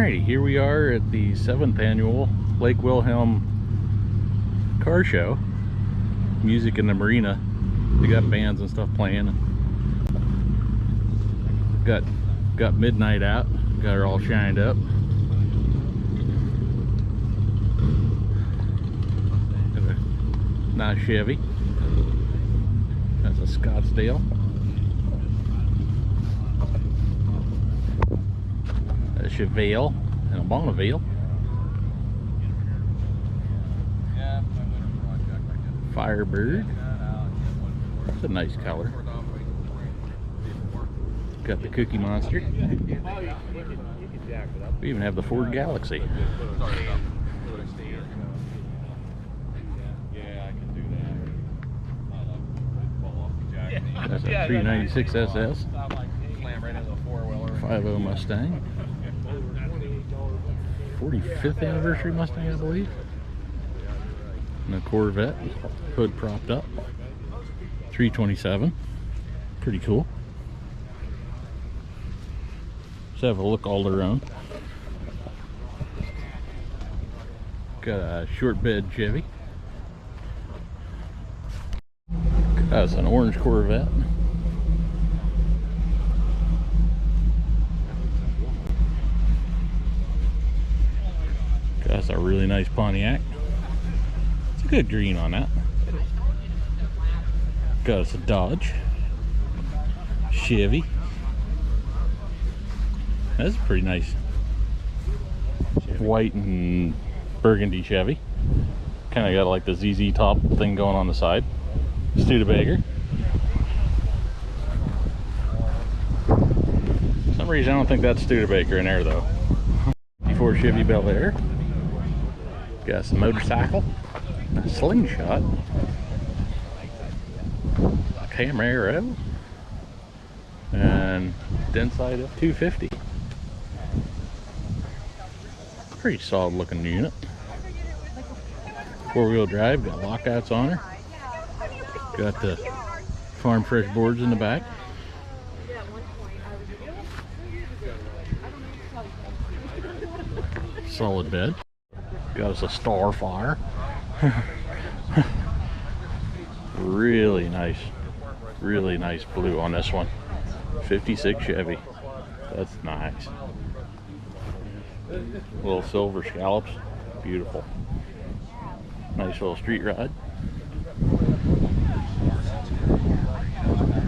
Alrighty, here we are at the 7th annual Lake Wilhelm car show. Music in the marina. They got bands and stuff playing. Got midnight out. Got her all shined up. Got a nice Chevy. That's a Scottsdale. A Chevelle and a Bonneville. Firebird. That's a nice color. Got the Cookie Monster. We even have the Ford Galaxy. That's a 396 SS. 5.0 Mustang. 45th anniversary Mustang, I believe. And a Corvette, hood propped up. 327. Pretty cool. Just have a look all their own. Got a short bed Chevy. That's an orange Corvette. That's a really nice Pontiac. It's a good green on that. Got us a Dodge. Chevy. That's a pretty nice white and burgundy Chevy. Kind of got like the ZZ Top thing going on the side. Studebaker. For some reason I don't think that's Studebaker in there though. Before Chevy Bel Air. Got some motorcycle, a Slingshot, a Camaro, and Denside F250. Pretty solid looking unit. 4-wheel drive, got lockouts on her. Got the farm fresh boards in the back. Solid bed. Got us a Starfire. Really nice blue on this one. 56 Chevy. That's nice. Little silver scallops. Beautiful. Nice little street rod.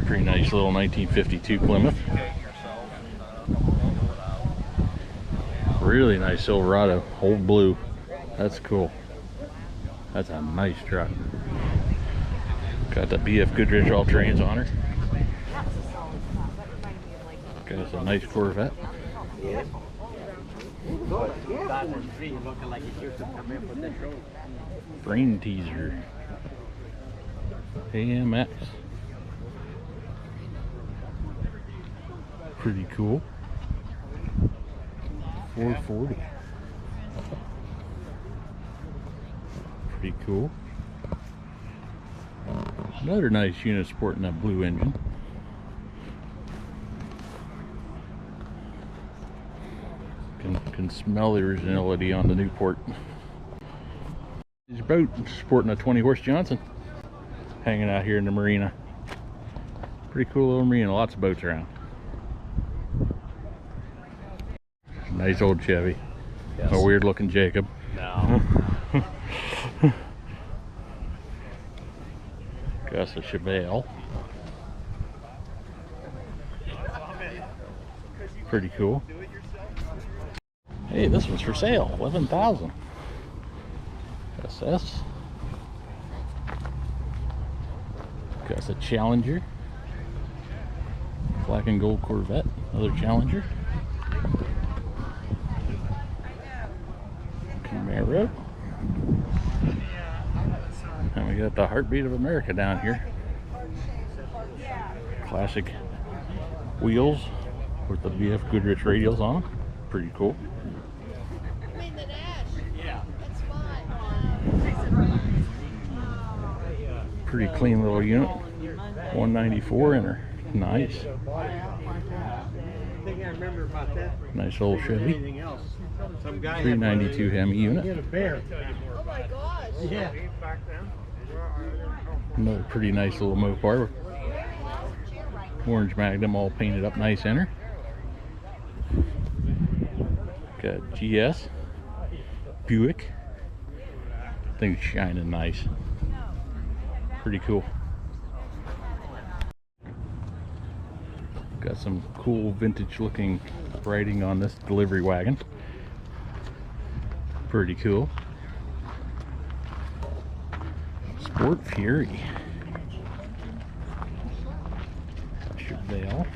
Pretty nice little 1952 Plymouth. Really nice Silverado. Old blue. That's cool. That's a nice truck. Got the BF Goodrich all-terrains on her. Got us a nice Corvette. Brain teaser. AMX. Pretty cool. 440. Pretty cool. Another nice unit sporting that blue engine. Can smell the originality on the Newport. This boat sporting a 20-horse Johnson, hanging out here in the marina. Pretty cool little marina. Lots of boats around. Nice old Chevy. Yes. A weird looking Jacob. No. Got a Chevelle. Pretty cool. Hey, this one's for sale. 11,000. SS. Got a Challenger. Black and gold Corvette. Another Challenger. Camaro. And we got the Heartbeat of America down here. Classic wheels with the BF Goodrich radials on them. Pretty cool. Pretty clean little unit. 194 in her. Nice. remember about that. Nice old Chevy. Anything else? Some guy 392 Hemi unit. Get a bear. Oh my gosh. Yeah. Another pretty nice little Mopar. Orange Magnum, all painted up nice in her. Got GS. Buick. Thing's shining nice. Pretty cool. Got some cool vintage looking writing on this delivery wagon. Pretty cool. Sport Fury. Chevelle.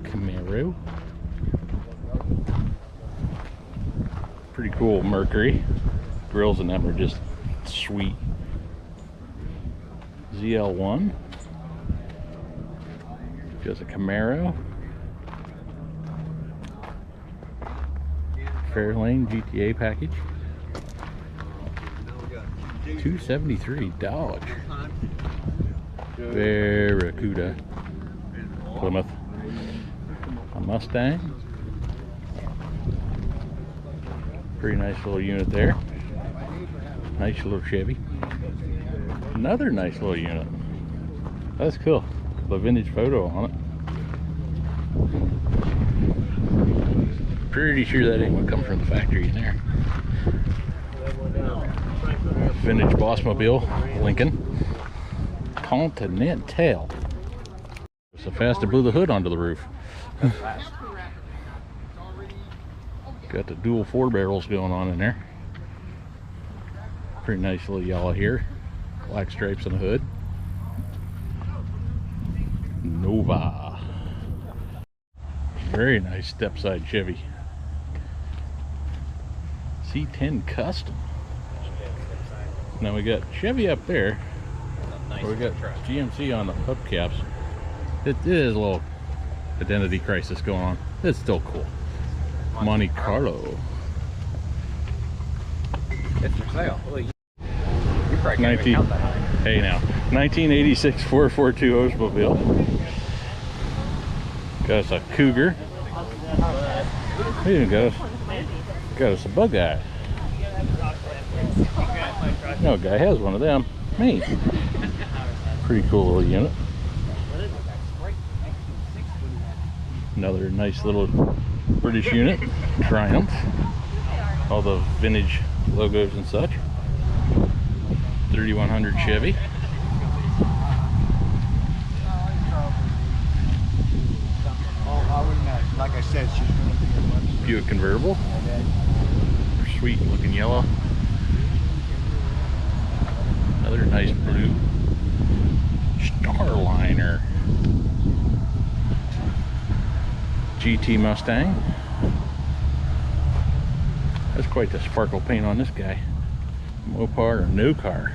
Camaro. Pretty cool Mercury. Grills in them are just sweet. ZL1. Just a Camaro. Fairlane GTA package. $273 Dodge. Barracuda. Plymouth. A Mustang. Pretty nice little unit there. Nice little Chevy. Another nice little unit. That's cool. The vintage photo on it. Pretty sure that ain't what comes from the factory in there. Vintage Bossmobile, Lincoln. Continental. So fast it blew the hood onto the roof. Got the dual 4 barrels going on in there. Pretty nice little yellow here. Black stripes on the hood. Nova. Very nice step-side Chevy. C10 Custom. Now we got Chevy up there. We got GMC on the hubcaps. It is a little identity crisis going on. It's still cool. Monte Carlo. It's for sale. Well, you probably can't 19, even count that high. hey now, 1986 442 Oldsmobile. Got us a Cougar. We even got us a Bug Eye. No guy has one of them. Me. Pretty cool little unit. Another nice little British unit. Triumph. All the vintage logos and such. 3100 Chevy. Like I said, she's going to be a bunch. Buick convertible. Sweet looking yellow. Another nice blue Starliner. GT Mustang. That's quite the sparkle paint on this guy. Mopar or no car.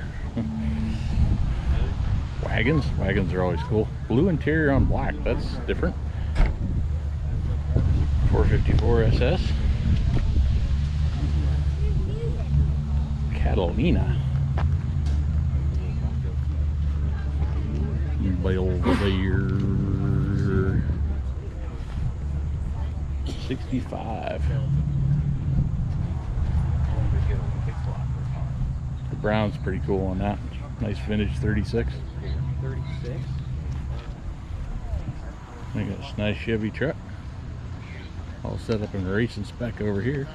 Wagons. Wagons are always cool. Blue interior on black. That's different. 454 SS. Catalina. Belvedere. 65. The brown's pretty cool on that. Nice vintage 36. 36. I got this nice Chevy truck. All set up in racing spec over here.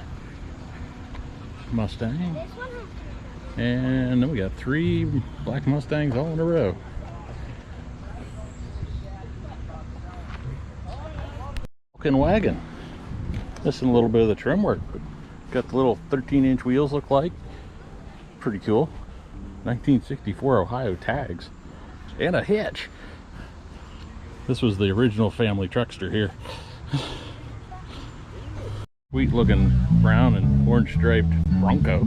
Mustang. And then we got 3 black Mustangs all in a row. Walking wagon. Missing a little bit of the trim work, but got the little 13-inch wheels look like. Pretty cool. 1964 Ohio tags. And a hitch. This was the original family truckster here. Sweet looking brown and orange striped Bronco.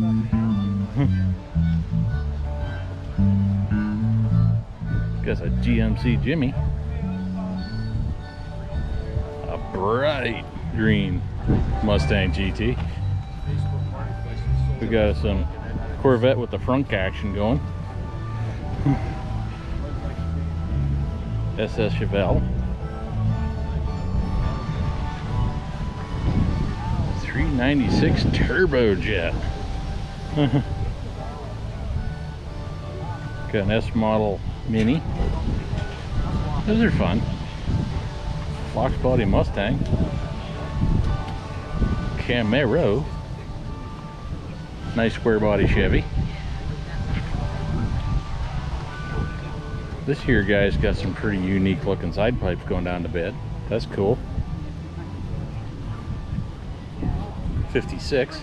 Got a GMC Jimmy. A bright green Mustang GT. We got some Corvette with the front action going. SS Chevelle. 96 turbojet. Got an S model Mini. Those are fun. Fox body Mustang. Camaro. Nice square body Chevy. This here guy's got some pretty unique looking side pipes going down to bed. That's cool. 56.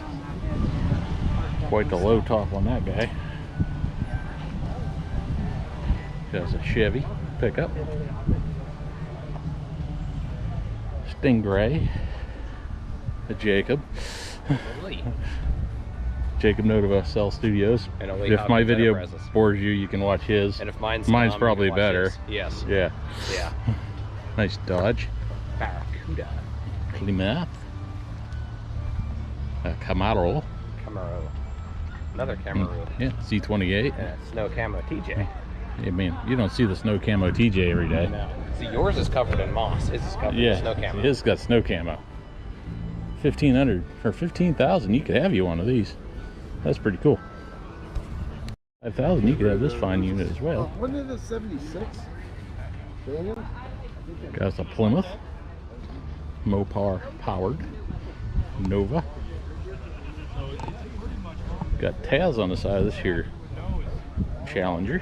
Quite the low top on that guy. Got a Chevy pickup. Stingray. A Jacob. Jacob Notova Cell Studios. And only if my video presses. bores you, you can watch his. And if mine's probably better. his. Yes. Yeah. Yeah. Nice Dodge. Barracuda. Plymouth. Camaro. Camaro. Another Camaro. Yeah, C28. And a snow camo TJ. Yeah, man, you don't see the snow camo TJ every day. No. See, yours is covered in moss. His is covered in snow camo. His got snow camo. 1,500 or 15,000. You could have you one of these. That's pretty cool. 5,000. You could have this fine unit as well. When did the 76? Daniel? Got a Plymouth. Mopar powered. Nova. Got Taz on the side of this here. Challenger.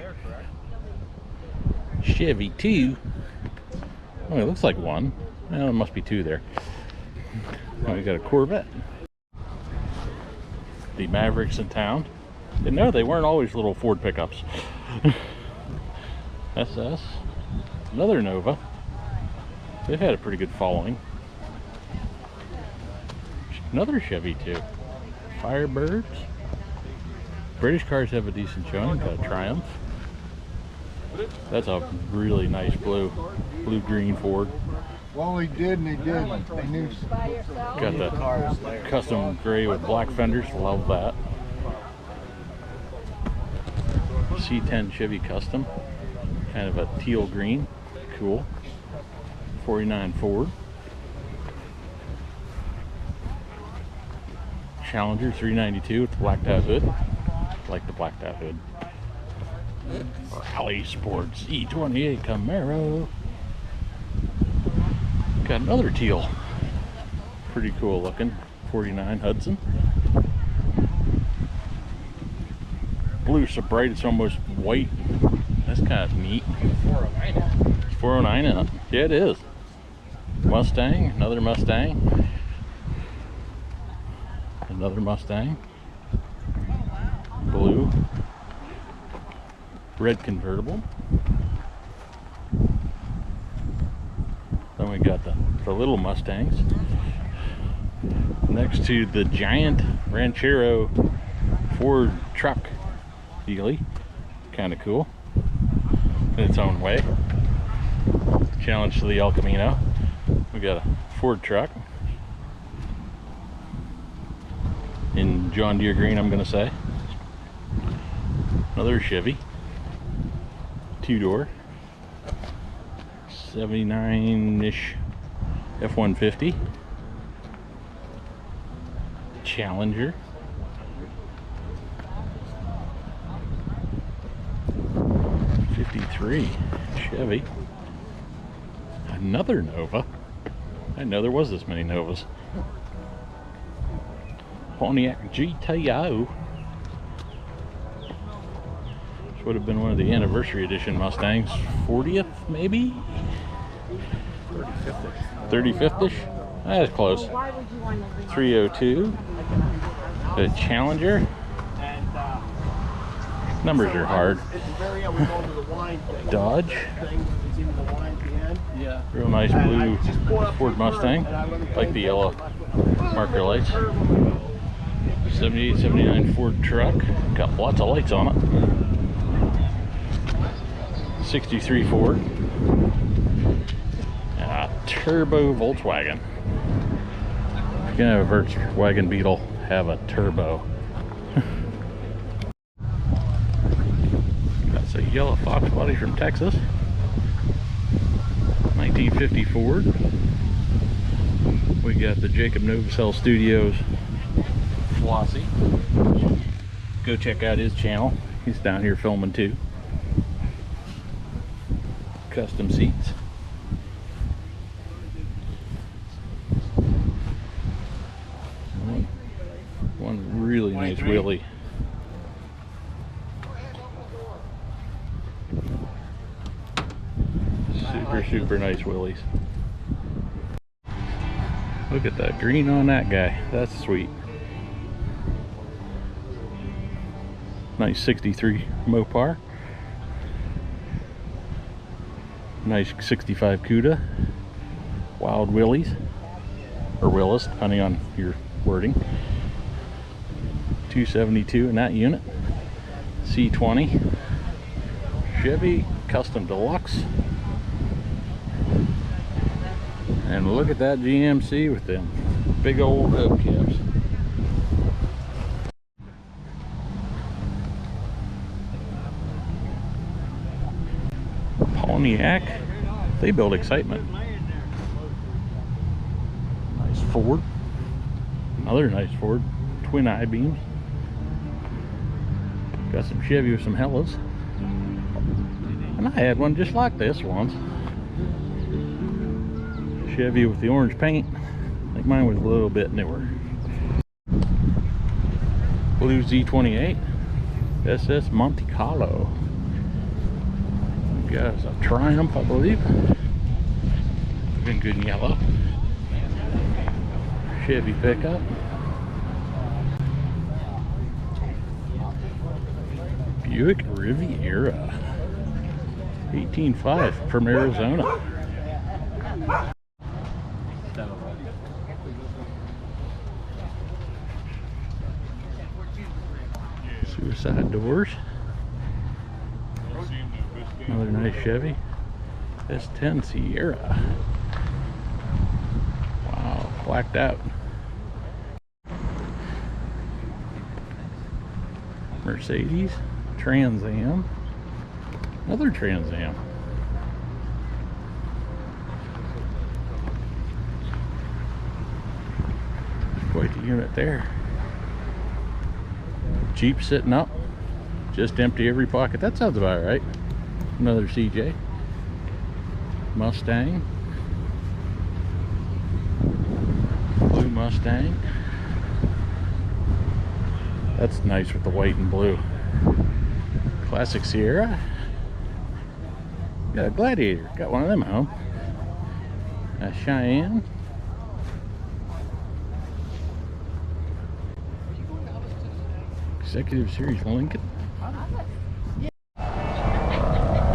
Chevy 2. Oh, it looks like one. Well, it must be two there. Oh, we got a Corvette. The Mavericks in town. And no, they weren't always little Ford pickups. SS. Another Nova. They've had a pretty good following. Another Chevy 2. Firebirds. British cars have a decent showing. Got a Triumph. That's a really nice blue-green Ford. Well, he did and he didn't. They knew Got the custom gray with black fenders. Love that. C10 Chevy Custom. Kind of a teal green. Cool. 49 Ford. Challenger 392 with the blacked out hood. Like the blacked out hood. Rally Sports E28 Camaro. Got another teal. Pretty cool looking. 49 Hudson. Blue so bright it's almost white. That's kind of neat. 409. It's 409 in it. Yeah, it is. Mustang. Another Mustang. Another Mustang. Blue. Red convertible. Then we got the little Mustangs. Next to the giant Ranchero Ford truck dealie. Kind of cool in its own way. Challenge to the El Camino. We got a Ford truck in John Deere green, I'm gonna say. Another Chevy, two-door, 79-ish F-150, Challenger, '53 Chevy, another Nova. I didn't know there was this many Novas. Pontiac GTO. This would have been one of the anniversary edition Mustangs. 40th, maybe? 35th-ish? That's close. 302. The Challenger. Numbers are hard. Dodge. Real nice blue Ford Mustang. Like the yellow marker lights. 78, 79 Ford truck. Got lots of lights on it. 63 Ford. And a turbo Volkswagen. If you're gonna have a Volkswagen Beetle, have a turbo. That's a yellow Fox body from Texas. 1950 Ford. We got the Jacob Nova Cell Studios Flossie. Go check out his channel. He's down here filming too. Custom seats. One really nice wheelie. Super nice wheelies. Look at that green on that guy. That's sweet. Nice 63 Mopar. Nice 65 Cuda. Wild Willies. Or Willis, depending on your wording. 272 in that unit. C20. Chevy Custom Deluxe. And look at that GMC with them big old hubcaps. Pontiac, they build excitement. Nice Ford. Another nice Ford. Twin I-beams. Got some Chevy with some Hellas. And I had one just like this once. Chevy with the orange paint. I think mine was a little bit newer. Blue Z28 SS Monte Carlo. Got a Triumph, I believe. Been good in yellow. Chevy pickup. Buick Riviera 18.5 from Arizona. Suicide doors. Another nice Chevy S10 Sierra. Wow, blacked out. Mercedes Trans Am. Another Trans Am. Quite the unit there. Jeep sitting up, just empty every pocket. That sounds about right. Another CJ. Mustang. Blue Mustang. That's nice with the white and blue. Classic Sierra. Got a Gladiator. Got one of them at home. A Cheyenne. Executive Series Lincoln.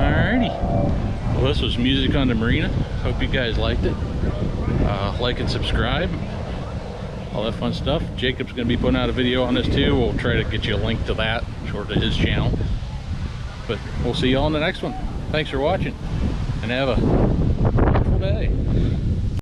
Alrighty. Well, this was Music on the Marina. Hope you guys liked it. Like and subscribe. All that fun stuff. Jacob's going to be putting out a video on this too. We'll try to get you a link to that or to his channel. But we'll see you all in the next one. Thanks for watching and have a wonderful day.